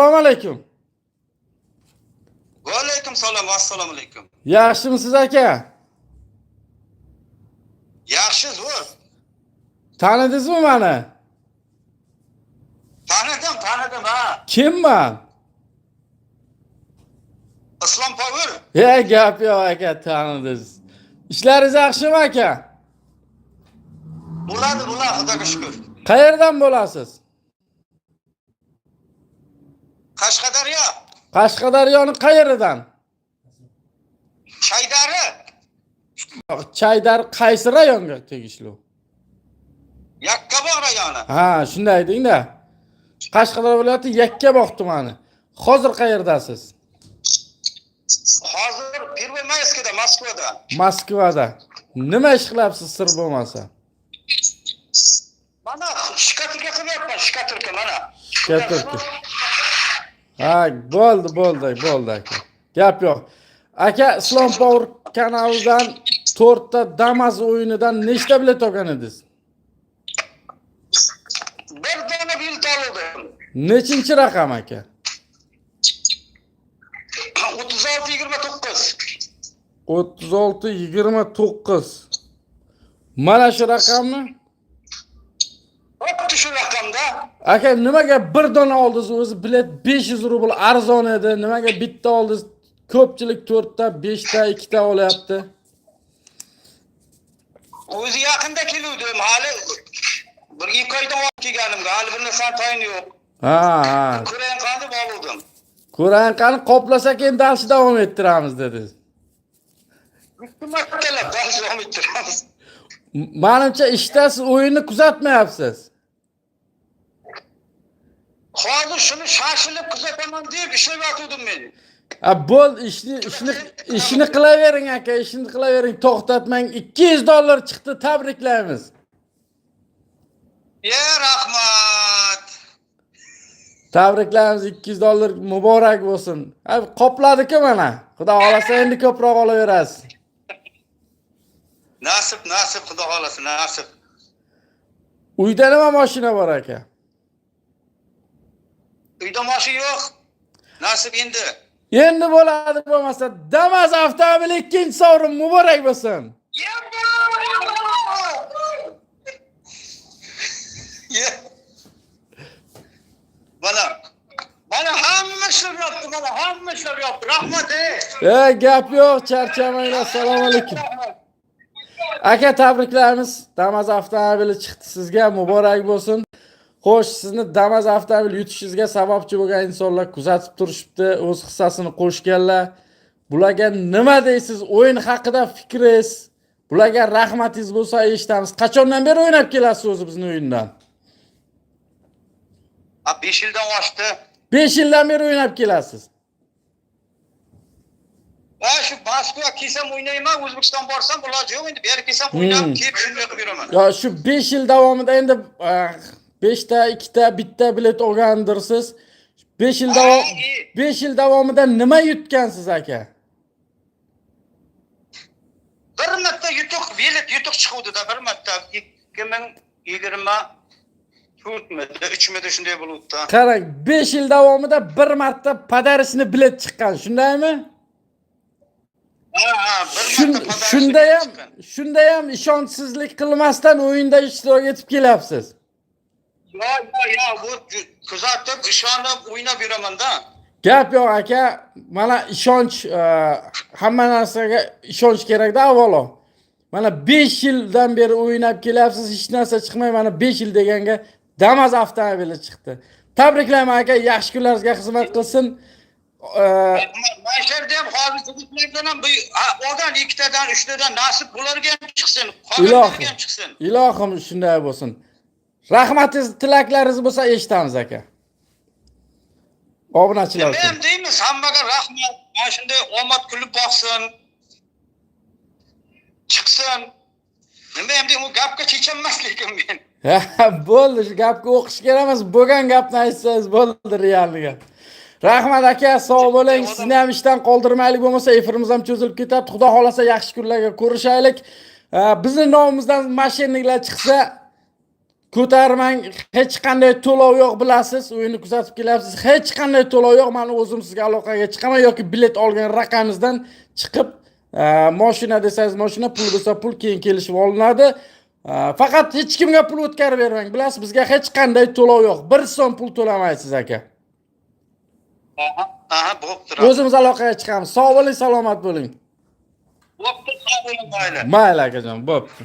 Assalomu alaykum. Va alaykum salom, assalomu alaykum. Yaxshimisiz aka? Yaxshi zo'r. Tanidingizmi meni? Tanidim ha. Kimman? Islom Power. Gap yo'q aka, tanidingiz. Ishlaringiz yaxshimi aka? Bo'ladi, Xudoga shukr. Qayerdan bo'lasiz? Qashqadaryo. Qashqadaryoning qayeridan? Chaydari. Chaydar qaysi rayonga tegishli? Yakkabog' rayoni. Ha, shunday deng-da. Qashqadaryo viloyati Yakkabog' tumani. Hozir qayerdasiz? Hozir Pervomayskda, Moskvada. Moskvada. Nima ish qilyapsiz sir bo'lmasa? Mana shikaturka qilyapman, shikaturka mana. Shikaturka. Ha, bo'ldi aka. Gap yo'q. Aka, Islom Power kanalidan 4 ta Damas o'yinidan nechta bilet olgan edingiz? Bir dona bilet oldim. Nechinchi raqam aka? 36-29. 36-29. Mana shu raqammi? Xuddi shu raqamda. Aka, nimaga bir dona oldingiz? O'zi bilet 500 rubl arzon edi. Nimaga bitta oldingiz? Ko'pchilik 4 ta, 5 ta, 2 ta olyapti. O'zi yaqinda keluvdim. Hali bir 2 oydan olib kelganimga, hali bir narsa tayin yo'q. Ha. Ko'rayin qani oldim. Ko'rayin qani qoplasak endi dalshi davom ettiramiz dedingiz. Bittalar dalshi davom ettiramiz. Menimcha ishda siz o'yinni kuzatmayapsiz. Hozir shuni shashilib kuzataman deb ishlayotgandim men. Bo'l, ishni qilavering aka, ishni qilavering, to'xtatmang. $200 chiqdi, tabriklaymiz. Rahmat. Tabriklaymiz, $200 muborak bo'lsin. Qopladi-ku mana. Xudo xolasa endi ko'proq olaverasiz. Nasib, Xudo xolasa, nasib. Uyda nima mashina bor aka? Uyda mashina yo'q. Nasib endi. Endi bo'ladi bo'lmasa, Damas avtomobil 2-sovrin muborak bo'lsin. Mana hamma ishlab yopti. Rahmat. Gap yo'q, charchamanglar. Assalomu alaykum. Aka, tabriklaymiz. Damas avtomobili chiqdi sizga, muborak bo'lsin. Xo'sh, sizni Damas avtomobil yutishingizga sababchi bo'lgan insonlar kuzatib turishibdi, o'z hissasini qo'shganlar. Bularga nima deysiz? O'yin haqida fikringiz? Bularga rahmatingiz bo'lsa eshitamiz. Qachondan beri o'ynab kelasiz o'zi bizning o'yindan? 5 yildan oshdi. 5 yildan beri o'ynab kelasiz. Shu Moskva kelsam o'ynayman, O'zbekiston borsam iloji yo'q, endi beri kelsam o'ynab, kelib shunday qilib beraman. Yo, shu 5 yil davomida endi 5 ta, 2 ta, bitta bilet olgandirsiz. 5 yil davomida nima yutgansiz aka? Bir marta bilet yutuq chiquvdi-da, bir marta 2020 3 shunday bo'ldi-da. Qarang, 5 yil davomida bir marta padarishni bilet chiqqan, shundaymi? Shunda ham ishonchsizlik qilmasdan o'yinda ishtirok etib kelyapsiz. Yo, bu kuzatib, ishonib o'ynab yuraman-da. Gap yo'q aka, mana ishonch, hamma narsaga ishonch kerak-da avvalo. Mana 5 yildan beri o'ynab kelyapsiz, hech narsa chiqmay, mana 5 yil deganga Damas avtomobili chiqdi. Tabriklayman aka, yaxshi kunlaringizga xizmat qilsin. Masharda ham hozirgilardan ham olgan 2 tadan 3 tadan nasib bularga ham chiqsin, qolganlarga ham chiqsin. Ilohim shunday bo'lsin. Rahmatingiz, tilaklaringiz bo'lsa eshitamiz aka. Obunachilar. Men deymiz, hammaga rahmat. Mana shunday omad kulib boqsin. Chiqsin. Nima ham deyim, u gapga chechanmas lekin men. Bo'ldi, shu gapga o'qish kerak emas, bo'lgan gapni aytsangiz bo'ldi, realni gap. Rahmat aka, sog' bo'ling. Sizni ham ishdan qoldirmaylik, bo'lmasa efirimiz ham cho'zilib ketadi. Xudo xolasa yaxshi kunlarga ko'rishaylik. Bizning nomimizdan mashinniklar chiqsa ko'tarmang, hech qanday to'lov yo'q bilasiz. O'yinni kuzatib kelyapsiz. Hech qanday to'lov yo'q. Men o'zim sizga aloqaga chiqaman yoki bilet olgan raqamingizdan chiqib, mashina desangiz mashina, pul desa pul keyin kelishib olinadi. Faqat hech kimga pul o'tkazib bermang. Bilasiz, bizga hech qanday to'lov yo'q. 1 so'm pul to'lamaysiz aka. Aha, bo'pti. O'zimiz aloqaga chiqamiz. Sog' bo'ling, salomat bo'ling. Bo'pti, sog' bo'ling, mayli. Mayli akajon, bo'pti.